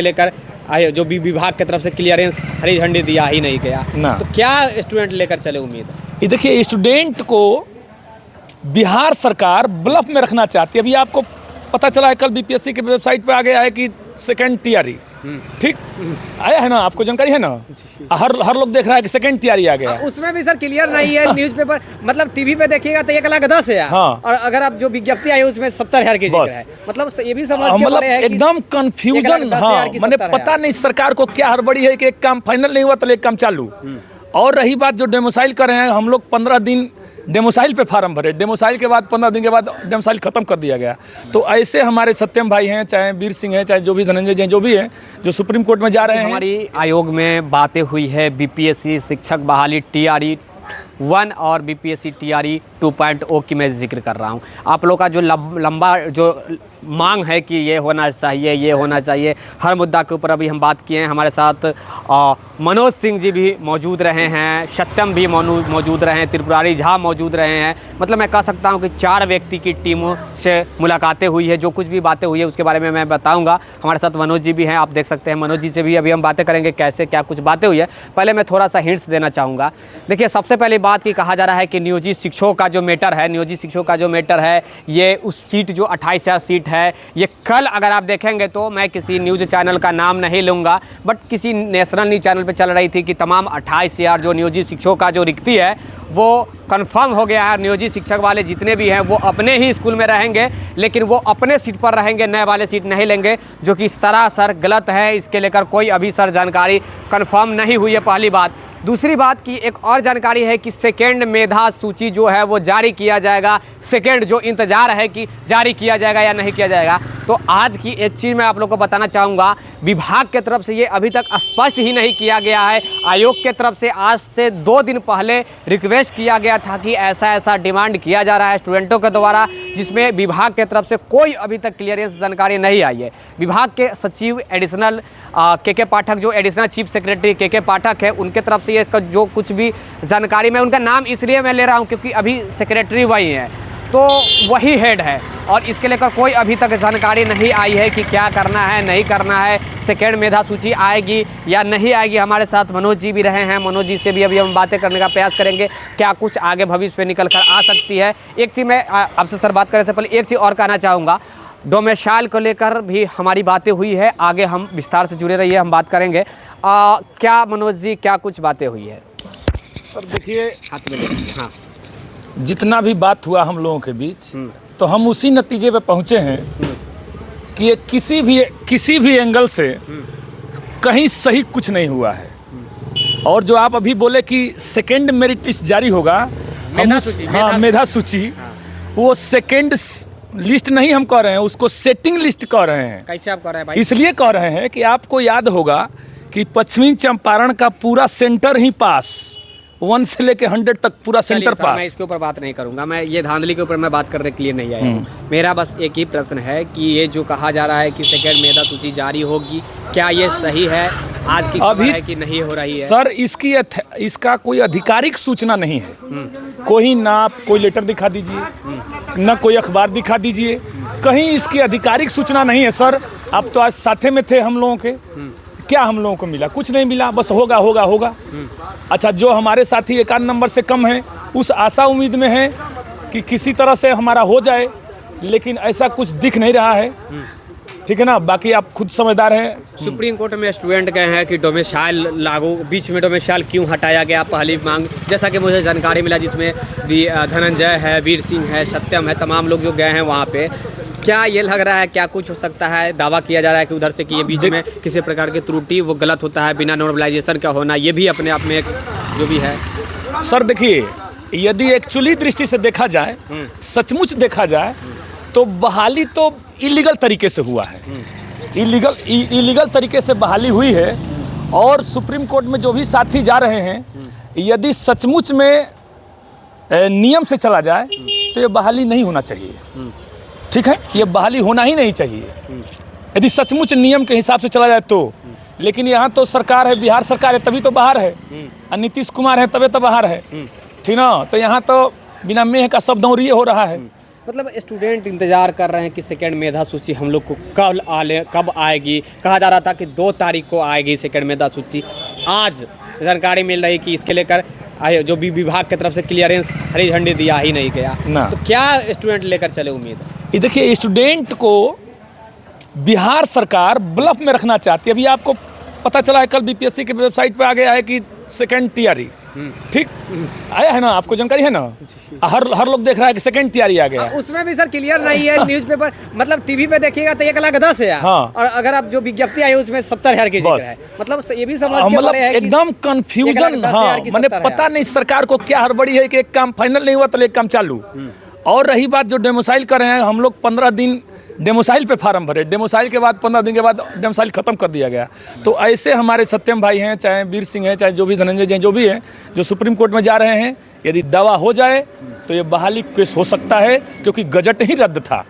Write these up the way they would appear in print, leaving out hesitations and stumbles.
लेकर आए, जो भी विभाग की तरफ से क्लियरेंस हरी झंडी दिया ही नहीं गया ना। तो क्या स्टूडेंट लेकर चले उम्मीद है? ये देखिए, स्टूडेंट को बिहार सरकार ब्लफ में रखना चाहती है। अभी आपको पता चला है, कल बीपीएससी की वेबसाइट पे आ गया है कि सेकंड टीआरई, ठीक आया है ना, आपको जानकारी है ना? हर लोग देख रहा है कि सेकंड टीआरई आ गया। उसमें भी सर क्लियर नहीं है। न्यूज़पेपर मतलब टीवी पे देखिएगा तो 1,10,000 है। हाँ। और अगर आप जो विज्ञप्ति आई है उसमें 70,000 की जिक्र है। मतलब ये भी समझ के मतलब परे है कि एकदम कंफ्यूजन। हाँ, मैंने पता नहीं सरकार को क्या हड़बड़ी है कि एक काम फाइनल नहीं हुआ तो एक काम चालू। और रही बात जो डेमोसाइल कर रहे हैं, हम लोग 15 दिन डेमोसाइल पे फार्म भरे, डेमोसाइल के बाद 15 दिन के बाद डेमोसाइल खत्म कर दिया गया। तो ऐसे हमारे सत्यम भाई हैं, चाहे वीर सिंह हैं, चाहे जो भी धनंजय जी हैं, जो भी हैं, जो सुप्रीम कोर्ट में जा रहे हैं। हमारी आयोग में बातें हुई है बीपीएससी शिक्षक बहाली टीआरई 1 और बीपीएससी टीआरई 2.0 की मैं जिक्र कर रहा हूँ। आप लोग का जो लंबा जो मांग है कि ये होना चाहिए, ये होना चाहिए, हर मुद्दा के ऊपर अभी हम बात किए हैं। हमारे साथ मनोज सिंह जी भी मौजूद रहे हैं, सत्यम भी मौजूद रहे हैं, त्रिपुरारी झा मौजूद रहे हैं। मतलब मैं कह सकता हूँ कि 4 व्यक्ति की टीमों से मुलाकातें हुई है। जो कुछ भी बातें हुई है उसके बारे में मैं बताऊँगा। हमारे साथ मनोज जी भी हैं, आप देख सकते हैं। मनोज जी से भी अभी हम बातें करेंगे कैसे क्या कुछ बातें हुई है। पहले मैं थोड़ा सा हिंट्स देना चाहूँगा। देखिए, सबसे पहली बात की कहा जा रहा है कि नियोजित शिक्षकों का जो मैटर है, नियोजित शिक्षकों का जो मैटर है, ये उस सीट जो 28,000 सीट है, ये कल अगर आप देखेंगे तो मैं किसी न्यूज़ चैनल का नाम नहीं लूँगा, बट किसी नेशनल न्यूज़ चैनल पे चल रही थी कि तमाम 28,000 जो नियोजित शिक्षकों का जो रिक्ति है वो कंफर्म हो गया है। नियोजित शिक्षक वाले जितने भी हैं वो अपने ही स्कूल में रहेंगे, लेकिन वो अपने सीट पर रहेंगे, नए वाले सीट नहीं लेंगे, जो कि सरासर गलत है। इसके लेकर कोई अभी सर जानकारी कंफर्म नहीं हुई है, पहली बात। दूसरी बात की एक और जानकारी है कि सेकेंड मेधा सूची जो है वो जारी किया जाएगा। सेकेंड जो इंतज़ार है कि जारी किया जाएगा या नहीं किया जाएगा। तो आज की एक चीज़ मैं आप लोग को बताना चाहूँगा, विभाग के तरफ से ये अभी तक स्पष्ट ही नहीं किया गया है। आयोग के तरफ से आज से 2 दिन पहले रिक्वेस्ट किया गया था कि ऐसा ऐसा डिमांड किया जा रहा है स्टूडेंटों के द्वारा, जिसमें विभाग के तरफ से कोई अभी तक क्लियरेंस जानकारी नहीं आई है। विभाग के सचिव एडिशनल के पाठक, जो एडिशनल चीफ सेक्रेटरी के पाठक है, उनके तरफ से ये जो कुछ भी जानकारी, मैं उनका नाम इसलिए मैं ले रहा हूँ क्योंकि अभी सेक्रेटरी वही है, तो वही हेड है, और इसके लेकर कोई अभी तक जानकारी नहीं आई है कि क्या करना है, नहीं करना है, सेकेंड मेधा सूची आएगी या नहीं आएगी। हमारे साथ मनोज जी भी रहे हैं, मनोज जी से भी अभी हम बातें करने का प्रयास करेंगे, क्या कुछ आगे भविष्य में निकल कर आ सकती है। एक चीज़ मैं आपसे सर बात करने से पहले एक चीज़ और कहना चाहूँगा, डोमेसाइल को लेकर भी हमारी बातें हुई है, आगे हम विस्तार से जुड़े रहिए, हम बात करेंगे। क्या मनोज जी, क्या कुछ बातें हुई है? सर देखिए, हाथ में हाँ, जितना भी बात हुआ हम लोगों के बीच, तो हम उसी नतीजे पे पहुंचे हैं कि ये किसी भी एंगल से कहीं सही कुछ नहीं हुआ है। और जो आप अभी बोले कि सेकेंड मेरिट लिस्ट जारी होगा, मेधा सूची, वो सेकेंड लिस्ट नहीं हम कह रहे हैं, उसको सेटिंग लिस्ट कह रहे हैं। कैसे आप कह रहे हैं भाई? इसलिए कह रहे हैं कि आपको याद होगा कि पश्चिमी चंपारण का पूरा सेंटर ही पास, 1 से लेके 100 तक पूरा सेंटर पास। मैं इसके ऊपर बात नहीं करूंगा, मैं ये धांधली के ऊपर मैं बात करने के लिए नहीं आया हूँ। मेरा बस एक ही प्रश्न है कि ये जो कहा जा रहा है कि सेकेंड मेधा सूची जारी होगी, क्या ये सही है? आज की खबर है कि नहीं हो रही है। सर, इसका कोई आधिकारिक सूचना नहीं है। कोई ना कोई लेटर दिखा दीजिए, ना कोई अखबार दिखा दीजिए, कहीं इसकी आधिकारिक सूचना नहीं है। सर, आप तो आज साथे में थे हम लोगों के, क्या हम लोगों को मिला? कुछ नहीं मिला, बस होगा होगा होगा। अच्छा, जो हमारे साथी 1 नंबर से कम है, उस आशा उम्मीद में है कि किसी तरह से हमारा हो जाए, लेकिन ऐसा कुछ दिख नहीं रहा है। ठीक है ना, बाकी आप खुद समझदार हैं। सुप्रीम कोर्ट में स्टूडेंट गए हैं कि डोमेसाइल लागू, बीच में डोमेसाइल क्यों हटाया गया, पहली मांग, जैसा कि मुझे जानकारी मिला, जिसमें धनंजय है, वीर सिंह है, सत्यम है, तमाम लोग जो गए हैं वहाँ पे। क्या ये लग रहा है, क्या कुछ हो सकता है? दावा किया जा रहा है कि उधर से कि ये बीच में किसी प्रकार की त्रुटि वो गलत होता है, बिना नॉर्मलाइजेशन का होना, ये भी अपने आप में एक जो भी है। सर देखिए, यदि एक्चुअली दृष्टि से देखा जाए, सचमुच देखा जाए, तो बहाली तो इलीगल तरीके से हुआ है। इलीगल तरीके से बहाली हुई है। और सुप्रीम कोर्ट में जो भी साथी जा रहे हैं, यदि सचमुच में नियम से चला जाए तो ये बहाली नहीं होना चाहिए। ठीक है, ये बहाली होना ही नहीं चाहिए यदि सचमुच नियम के हिसाब से चला जाए तो। लेकिन यहाँ तो सरकार है, बिहार सरकार है, तभी तो बाहर है, और नीतीश कुमार है तभी तो बाहर है। ठीक ना, तो यहाँ तो बिना मेह का शब्द हो रहा है। मतलब स्टूडेंट इंतजार कर रहे हैं कि सेकंड मेधा सूची हम लोग को कब आएगी। कहा जा रहा था कि 2 तारीख को आएगी सेकंड मेधा सूची। आज जानकारी मिल रही कि इसके लेकर जो भी विभाग की तरफ से क्लियरेंस हरी झंडी दिया ही नहीं गया ना। तो क्या स्टूडेंट लेकर चले उम्मीद? ये देखिए, स्टूडेंट को बिहार सरकार ब्लफ में रखना चाहती है। अभी आपको पता चला है, कल बीपीएससी की वेबसाइट पे आ गया है कि सेकंड टीआरई, ठीक आया है ना, आपको जानकारी है ना? हर लोग देख रहा है कि सेकंड टीआरई आ गया। उसमें भी सर क्लियर नहीं है। न्यूज़पेपर मतलब टीवी पे देखिएगा तो 1,10,000 हाँ। और अगर आप जो विज्ञप्ति आई उसमें 70,000 की जिक्र है। मतलब ये भी समझ के मतलब पड़े है कि एकदम कंफ्यूजन। हाँ, मैंने पता नहीं सरकार को क्या हड़बड़ी है कि एक काम फाइनल नहीं हुआ तो एक काम चालू। और रही बात जो डेमोसाइल कर रहे हैं, हम लोग 15 दिन डेमोसाइल पे फार्म भरे, डेमोसाइल के बाद 15 दिन के बाद डेमोसाइल खत्म कर दिया गया। तो ऐसे हमारे सत्यम भाई हैं, चाहे वीर सिंह हैं, चाहे जो भी धनंजय जी हैं, जो भी हैं, जो सुप्रीम कोर्ट में जा रहे हैं, यदि दावा हो जाए तो ये बहाली केस हो सकता है, क्योंकि गजट ही रद्द था।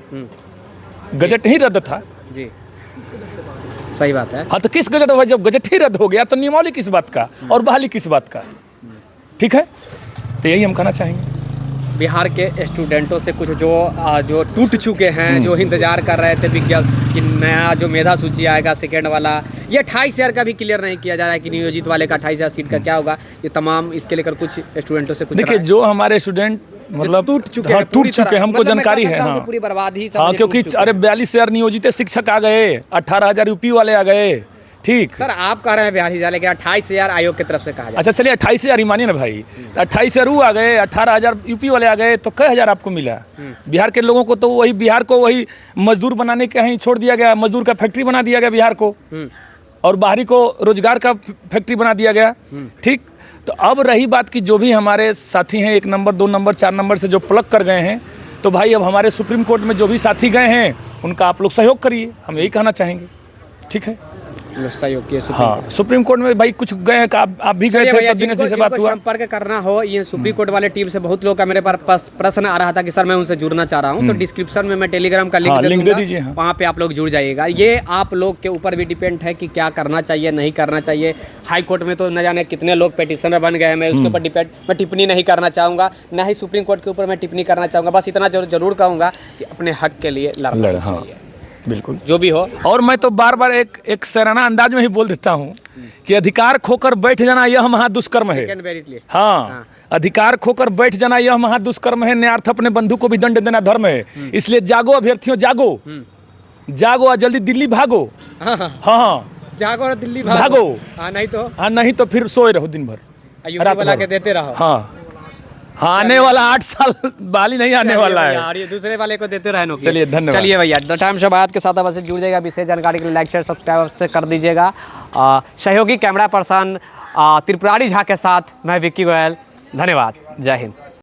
गजट ही रद्द था जी, सही बात है। हाँ, तो किस गजट भाई, जब गजट ही रद्द हो गया तो नियमावली किस बात का और बहाली किस बात का? ठीक है, तो यही हम कहना चाहेंगे। बिहार के स्टूडेंटों से कुछ जो टूट चुके हैं, जो इंतजार कर रहे थे विज्ञप्ति कि नया जो मेधा सूची आएगा सेकेंड वाला, ये 28,000 का भी क्लियर नहीं किया जा रहा है कि नियोजित वाले का 28,000 सीट का क्या होगा। ये तमाम इसके लेकर कुछ स्टूडेंटों से कुछ देखिए, जो हमारे स्टूडेंट मतलब टूट चुके हैं, हमको जानकारी है। हाँ, पूरी बर्बादी। हाँ, क्योंकि अरे 42,000 नियोजित शिक्षक आ गए, 18,000 यूपी वाले आ गए। ठीक सर, आप कह रहे हैं 42,000, लेकिन 28,000 आयोग की तरफ से कहा जाए। अच्छा चलिए, 28,000 ही मानिए ना भाई, तो 28,000 वो आ गए, 18,000 यूपी वाले आ गए, तो कई हजार आपको मिला? बिहार के लोगों को तो वही, बिहार को वही मजदूर बनाने के कहीं छोड़ दिया गया, मजदूर का फैक्ट्री बना दिया गया बिहार को, और बाहरी को रोजगार का फैक्ट्री बना दिया गया। ठीक, तो अब रही बात कि जो भी हमारे साथी हैं 1 नंबर 2 नंबर 4 नंबर से जो प्लग कर गए हैं, तो भाई अब हमारे सुप्रीम कोर्ट में जो भी साथी गए हैं उनका आप लोग सहयोग करिए, हम यही कहना चाहेंगे। ठीक है, सहयोग किए। हाँ, सुप्रीम कोर्ट में भाई कुछ गए हैं, आप भी गए थे, तो दिनेश जी से बात हुआ। संपर्क करना हो ये सुप्रीम कोर्ट वाले टीम से, बहुत लोग का मेरे पास प्रश्न आ रहा था कि सर मैं उनसे जुड़ना चाह रहा हूँ, तो डिस्क्रिप्शन में मैं टेलीग्राम का लिंक दे दीजिए, वहाँ पे आप लोग जुड़ जाइएगा। ये आप लोग के ऊपर भी डिपेंड है कि क्या करना चाहिए, नहीं करना चाहिए। हाई कोर्ट में तो न जाने कितने लोग पेटिशनर बन गए हैं, मैं उसके ऊपर डिपेंड, मैं टिप्पणी नहीं करना चाहूँगा, ना ही सुप्रीम कोर्ट के ऊपर मैं टिप्पणी करना चाहूँगा। बस इतना जरूर कहूँगा कि अपने हक के लिए लड़ना चाहिए, बिल्कुल जो भी हो। और मैं तो बार बार एक सराहना अंदाज में ही बोल देता हूँ कि अधिकार खोकर बैठ जाना यह महादुष्कर्म है। हाँ, अधिकार खोकर बैठ जाना यह महादुष्कर्म है, न्यायार्थ अपने बंधु को भी दंड देना धर्म है। इसलिए जागो अभ्यर्थियों, जागो, जागो और जल्दी दिल्ली भागो। हाँ, जागो और दिल्ली भागो। नहीं तो फिर सोए रहो दिन भर, रात भर देते रहो। हाँ, आने वाला 8 साल बहाली नहीं आने वाला है, और ये दूसरे वाले को देते रहे। चलिए, धन्यवाद। चलिए भैया, द टाइम्स ऑफ भारत के साथ आप जुड़ जाएगा। विशेष जानकारी के लिए लाइक शेयर सब्सक्राइब कर दीजिएगा। सहयोगी कैमरा पर्सन त्रिपुरारी झा के साथ मैं विक्की गोयल। धन्यवाद, जय हिंद।